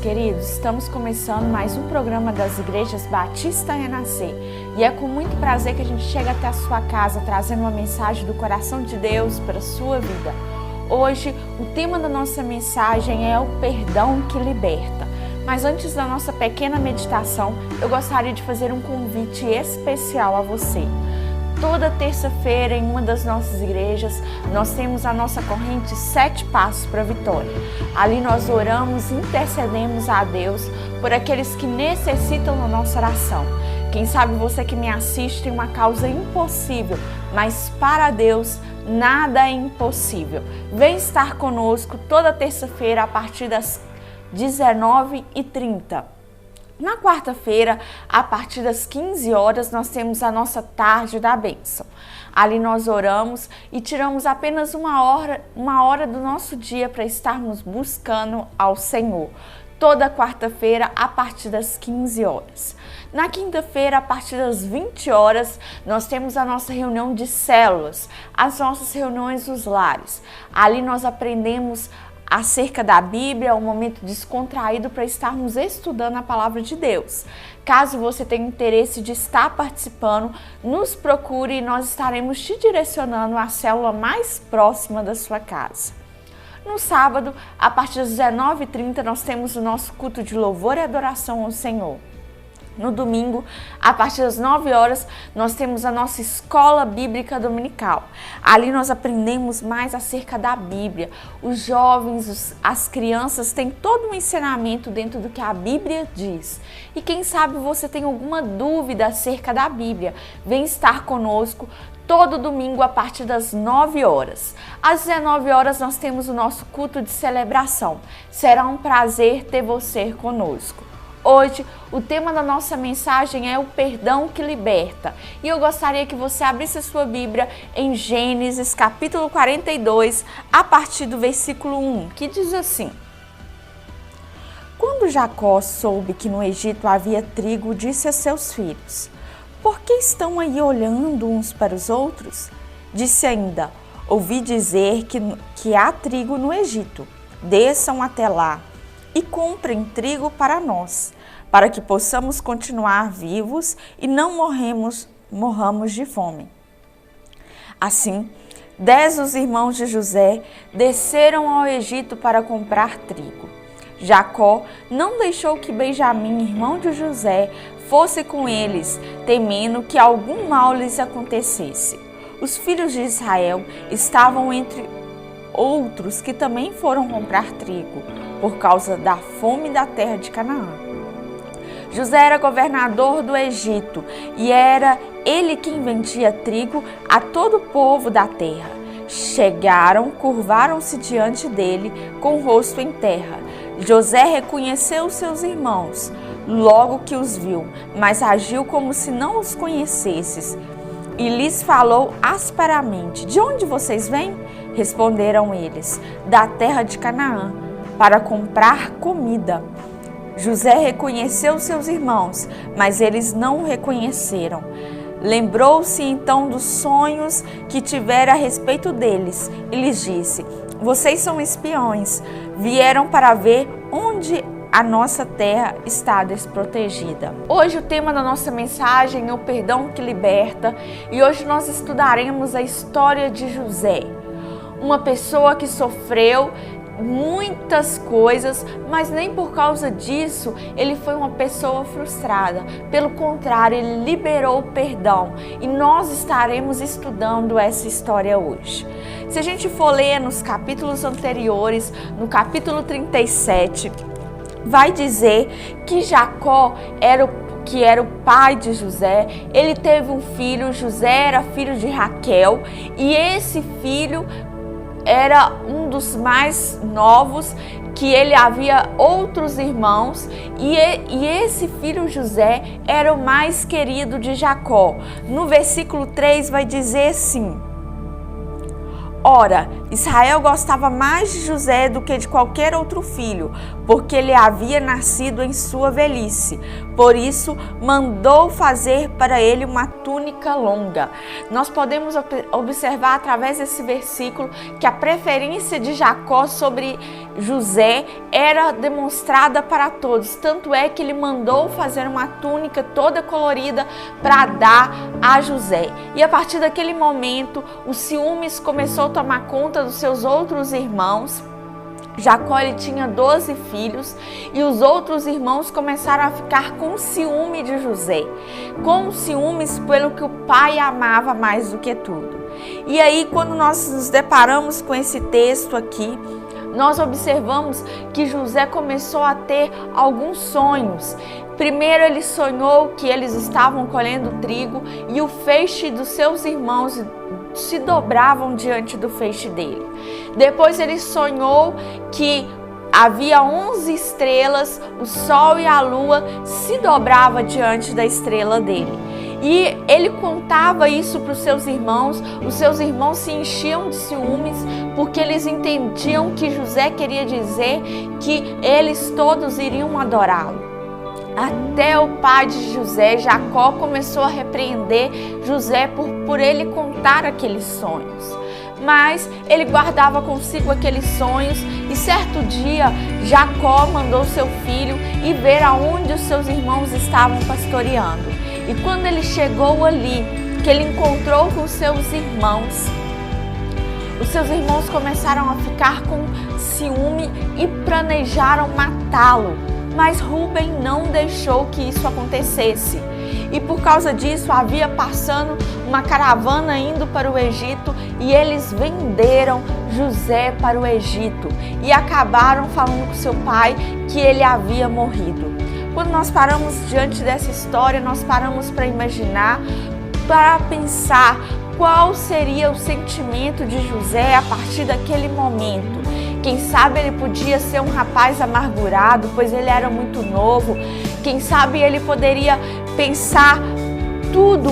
queridos, estamos começando mais um programa das Igrejas Batista Renascer e é com muito prazer que a gente chega até a sua casa trazendo uma mensagem do coração de Deus para a sua vida. Hoje, o tema da nossa mensagem é o perdão que liberta. Mas antes da nossa pequena meditação, eu gostaria de fazer um convite especial a você. Toda terça-feira, em uma das nossas igrejas, nós temos a nossa corrente 7 Passos para a Vitória. Ali nós oramos e intercedemos a Deus por aqueles que necessitam da nossa oração. Quem sabe você que me assiste tem uma causa impossível, mas para Deus nada é impossível. Vem estar conosco toda terça-feira a partir das 19h30. Na quarta-feira, a partir das 15 horas, nós temos a nossa tarde da bênção. Ali nós oramos e tiramos apenas uma hora do nosso dia para estarmos buscando ao Senhor. Toda quarta-feira, a partir das 15 horas. Na quinta-feira, a partir das 20 horas, nós temos a nossa reunião de células, as nossas reuniões dos lares. Ali nós aprendemos acerca da Bíblia, um momento descontraído para estarmos estudando a Palavra de Deus. Caso você tenha interesse de estar participando, nos procure e nós estaremos te direcionando à célula mais próxima da sua casa. No sábado, a partir das 19h30, nós temos o nosso culto de louvor e adoração ao Senhor. No domingo, a partir das 9 horas, nós temos a nossa escola bíblica dominical. Ali nós aprendemos mais acerca da Bíblia. Os jovens, as crianças têm todo um ensinamento dentro do que a Bíblia diz. E quem sabe você tem alguma dúvida acerca da Bíblia, vem estar conosco todo domingo a partir das 9 horas. Às 19 horas nós temos o nosso culto de celebração. Será um prazer ter você conosco. Hoje, o tema da nossa mensagem é o perdão que liberta. E eu gostaria que você abrisse a sua Bíblia em Gênesis capítulo 42, a partir do versículo 1, que diz assim: Quando Jacó soube que no Egito havia trigo, disse a seus filhos: Por que estão aí olhando uns para os outros? Disse ainda: Ouvi dizer que há trigo no Egito. Desçam até lá e comprem trigo para nós, para que possamos continuar vivos e não morramos de fome. Assim, 10 dos irmãos de José desceram ao Egito para comprar trigo. Jacó não deixou que Benjamim, irmão de José, fosse com eles, temendo que algum mal lhes acontecesse. Os filhos de Israel estavam entre outros que também foram comprar trigo, por causa da fome da terra de Canaã. José era governador do Egito e era ele quem vendia trigo a todo o povo da terra. Chegaram, curvaram-se diante dele com o rosto em terra. José reconheceu seus irmãos logo que os viu, mas agiu como se não os conhecesses e lhes falou asperamente: De onde vocês vêm? Responderam eles: Da terra de Canaã, para comprar comida. José reconheceu seus irmãos, mas eles não o reconheceram. Lembrou-se então dos sonhos que tivera a respeito deles e lhes disse: Vocês são espiões, vieram para ver onde a nossa terra está desprotegida. Hoje o tema da nossa mensagem é o perdão que liberta e hoje nós estudaremos a história de José. Uma pessoa que sofreu muitas coisas, mas nem por causa disso ele foi uma pessoa frustrada. Pelo contrário, ele liberou o perdão e nós estaremos estudando essa história hoje. Se a gente for ler nos capítulos anteriores, no capítulo 37, vai dizer que Jacó era o pai de José. Ele teve um filho, José era filho de Raquel, e esse filho era um dos mais novos, que ele havia outros irmãos, e esse filho José era o mais querido de Jacó. No versículo 3 vai dizer assim: Ora, Israel gostava mais de José do que de qualquer outro filho, porque ele havia nascido em sua velhice. Por isso, mandou fazer para ele uma túnica longa. Nós podemos observar através desse versículo que a preferência de Jacó sobre José era demonstrada para todos. Tanto é que ele mandou fazer uma túnica toda colorida para dar a José. E a partir daquele momento, os ciúmes começou a tomar conta dos seus outros irmãos. Jacó ele tinha 12 filhos e os outros irmãos começaram a ficar com ciúme de José, com ciúmes pelo que o pai amava mais do que tudo. E aí, quando nós nos deparamos com esse texto aqui, nós observamos que José começou a ter alguns sonhos. Primeiro ele sonhou que eles estavam colhendo trigo e o feixe dos seus irmãos se dobravam diante do feixe dele. Depois ele sonhou que havia 11 estrelas, o sol e a lua se dobravam diante da estrela dele. E ele contava isso para os seus irmãos se enchiam de ciúmes, porque eles entendiam que José queria dizer que eles todos iriam adorá-lo. Até o pai de José, Jacó, começou a repreender José por ele contar aqueles sonhos. Mas ele guardava consigo aqueles sonhos e certo dia Jacó mandou seu filho ir ver aonde os seus irmãos estavam pastoreando. E quando ele chegou ali, que ele encontrou com seus irmãos, os seus irmãos começaram a ficar com ciúme e planejaram matá-lo. Mas Rúben não deixou que isso acontecesse. E por causa disso havia passando uma caravana indo para o Egito e eles venderam José para o Egito e acabaram falando com seu pai que ele havia morrido. Quando nós paramos diante dessa história, nós paramos para imaginar, para pensar qual seria o sentimento de José a partir daquele momento. Quem sabe ele podia ser um rapaz amargurado, pois ele era muito novo. Quem sabe ele poderia pensar tudo.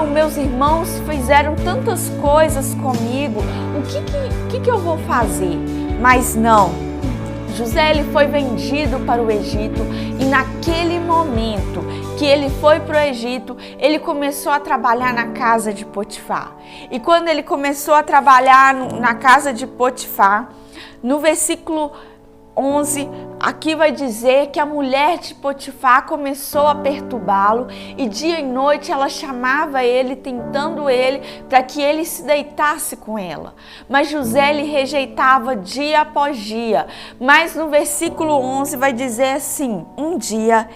Os meus irmãos fizeram tantas coisas comigo. O que eu vou fazer? Mas não. José ele foi vendido para o Egito e naquele momento que ele foi para o Egito, ele começou a trabalhar na casa de Potifar. E quando ele começou a trabalhar na casa de Potifar, no versículo 11, aqui vai dizer que a mulher de Potifar começou a perturbá-lo e dia e noite ela chamava ele, tentando ele para que ele se deitasse com ela. Mas José lhe rejeitava dia após dia. Mas no versículo 11 vai dizer assim: um dia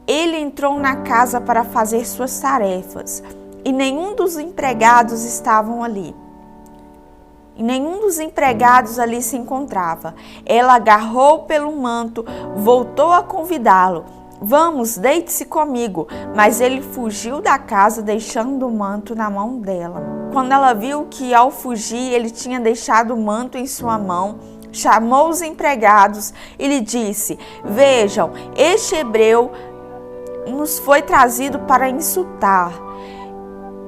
ele entrou na casa para fazer suas tarefas e nenhum dos empregados estavam ali. E nenhum dos empregados ali se encontrava. Ela agarrou pelo manto, voltou a convidá-lo. Vamos, deite-se comigo. Mas ele fugiu da casa, deixando o manto na mão dela. Quando ela viu que ao fugir ele tinha deixado o manto em sua mão, chamou os empregados e lhe disse: vejam, este hebreu nos foi trazido para insultar.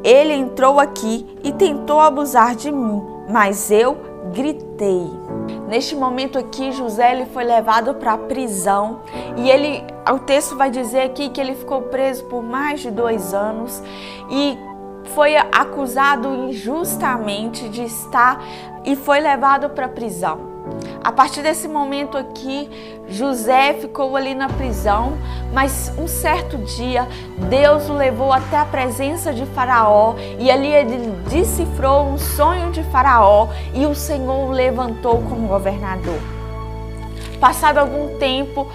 Ele entrou aqui e tentou abusar de mim, mas eu gritei. Neste momento aqui, José ele foi levado para a prisão e o texto vai dizer aqui que ele ficou preso por mais de 2 anos e foi acusado injustamente de estar e foi levado para a prisão. A partir desse momento aqui, José ficou ali na prisão, mas um certo dia Deus o levou até a presença de Faraó e ali ele decifrou um sonho de Faraó e o Senhor o levantou como governador. Passado algum tempo,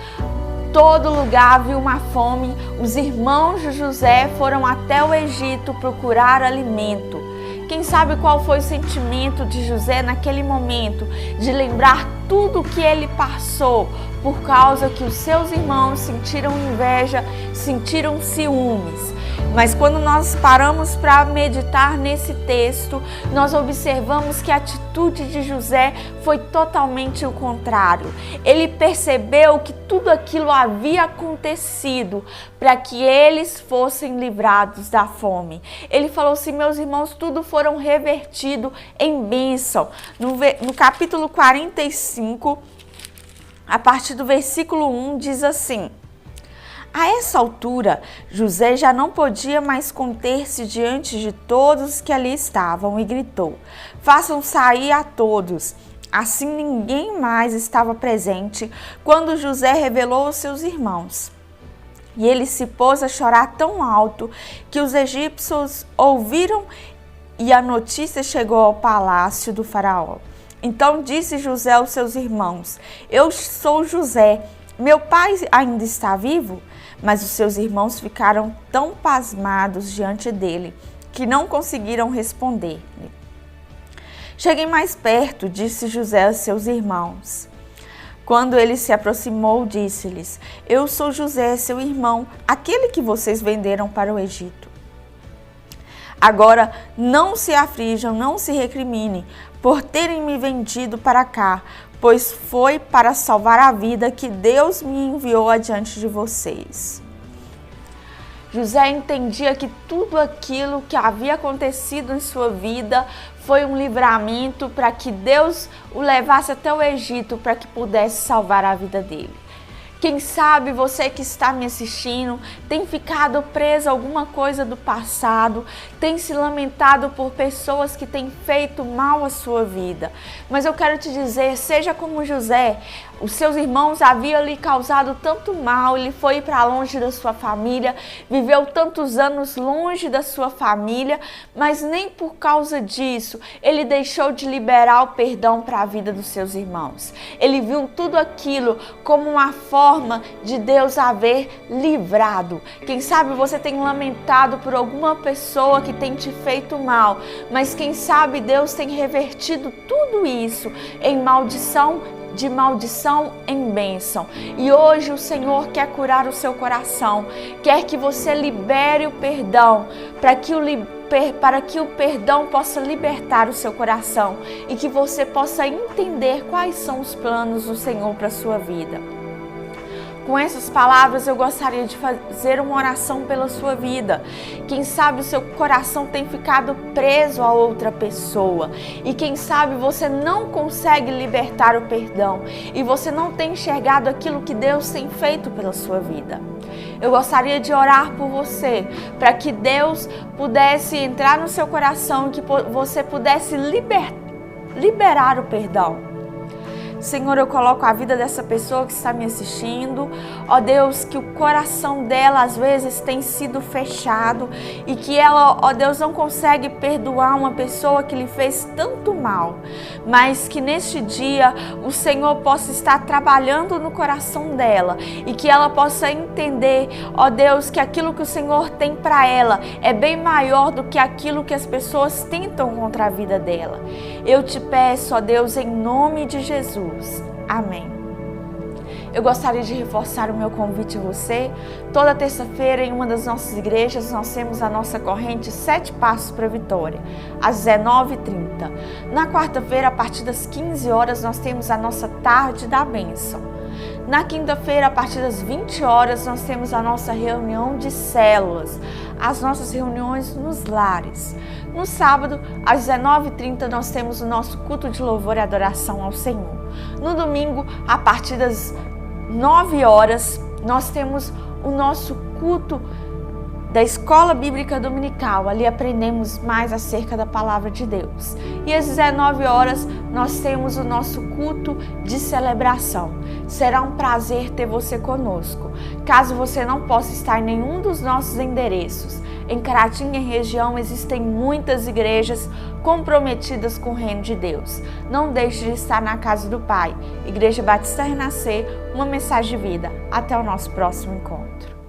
todo lugar viu uma fome, os irmãos de José foram até o Egito procurar alimento. Quem sabe qual foi o sentimento de José naquele momento, de lembrar tudo o que ele passou, por causa que os seus irmãos sentiram inveja, sentiram ciúmes. Mas quando nós paramos para meditar nesse texto, nós observamos que a atitude de José foi totalmente o contrário. Ele percebeu que tudo aquilo havia acontecido para que eles fossem livrados da fome. Ele falou assim: meus irmãos, tudo foram revertido em bênção. No capítulo 45, a partir do versículo 1, diz assim: a essa altura, José já não podia mais conter-se diante de todos que ali estavam e gritou: façam sair a todos. Assim ninguém mais estava presente quando José revelou aos seus irmãos. E ele se pôs a chorar tão alto que os egípcios ouviram e a notícia chegou ao palácio do faraó. Então disse José aos seus irmãos: eu sou José, meu pai ainda está vivo? Mas os seus irmãos ficaram tão pasmados diante dele que não conseguiram responder-lhe. Cheguem mais perto, disse José aos seus irmãos. Quando ele se aproximou, disse-lhes: eu sou José, seu irmão, aquele que vocês venderam para o Egito. Agora não se aflijam, não se recriminem por terem me vendido para cá, pois foi para salvar a vida que Deus me enviou adiante de vocês. José entendia que tudo aquilo que havia acontecido em sua vida foi um livramento para que Deus o levasse até o Egito para que pudesse salvar a vida dele. Quem sabe você que está me assistindo tem ficado preso a alguma coisa do passado, tem se lamentado por pessoas que têm feito mal à sua vida. Mas eu quero te dizer, seja como José, os seus irmãos haviam lhe causado tanto mal, ele foi para longe da sua família, viveu tantos anos longe da sua família, mas nem por causa disso ele deixou de liberar o perdão para a vida dos seus irmãos. Ele viu tudo aquilo como uma forma de Deus haver livrado. Quem sabe você tem lamentado por alguma pessoa que tem te feito mal, mas quem sabe Deus tem revertido tudo isso em maldição, de maldição em bênção. E hoje o Senhor quer curar o seu coração, quer que você libere o perdão, para que o perdão possa libertar o seu coração e que você possa entender quais são os planos do Senhor para a sua vida. Com essas palavras, eu gostaria de fazer uma oração pela sua vida. Quem sabe o seu coração tem ficado preso a outra pessoa. E quem sabe você não consegue libertar o perdão. E você não tem enxergado aquilo que Deus tem feito pela sua vida. Eu gostaria de orar por você, para que Deus pudesse entrar no seu coração e que você pudesse liberar o perdão. Senhor, eu coloco a vida dessa pessoa que está me assistindo. Ó Deus, que o coração dela às vezes tem sido fechado e que ela, ó Deus, não consegue perdoar uma pessoa que lhe fez tanto mal. Mas que neste dia o Senhor possa estar trabalhando no coração dela e que ela possa entender, ó Deus, que aquilo que o Senhor tem para ela é bem maior do que aquilo que as pessoas tentam contra a vida dela. Eu te peço, ó Deus, em nome de Jesus. Amém. Eu gostaria de reforçar o meu convite a você. Toda terça-feira, em uma das nossas igrejas, nós temos a nossa corrente 7 Passos para a Vitória, às 19h30. Na quarta-feira, a partir das 15 horas, nós temos a nossa Tarde da Bênção. Na quinta-feira, a partir das 20 horas, nós temos a nossa reunião de células, as nossas reuniões nos lares. No sábado, às 19h30, nós temos o nosso culto de louvor e adoração ao Senhor. No domingo, a partir das 9 horas, nós temos o nosso culto da Escola Bíblica Dominical. Ali aprendemos mais acerca da Palavra de Deus. E às 19 horas, nós temos o nosso culto de celebração. Será um prazer ter você conosco. Caso você não possa estar em nenhum dos nossos endereços, em Caratinga e região existem muitas igrejas comprometidas com o reino de Deus. Não deixe de estar na casa do Pai. Igreja Batista Renascer, uma mensagem de vida. Até o nosso próximo encontro.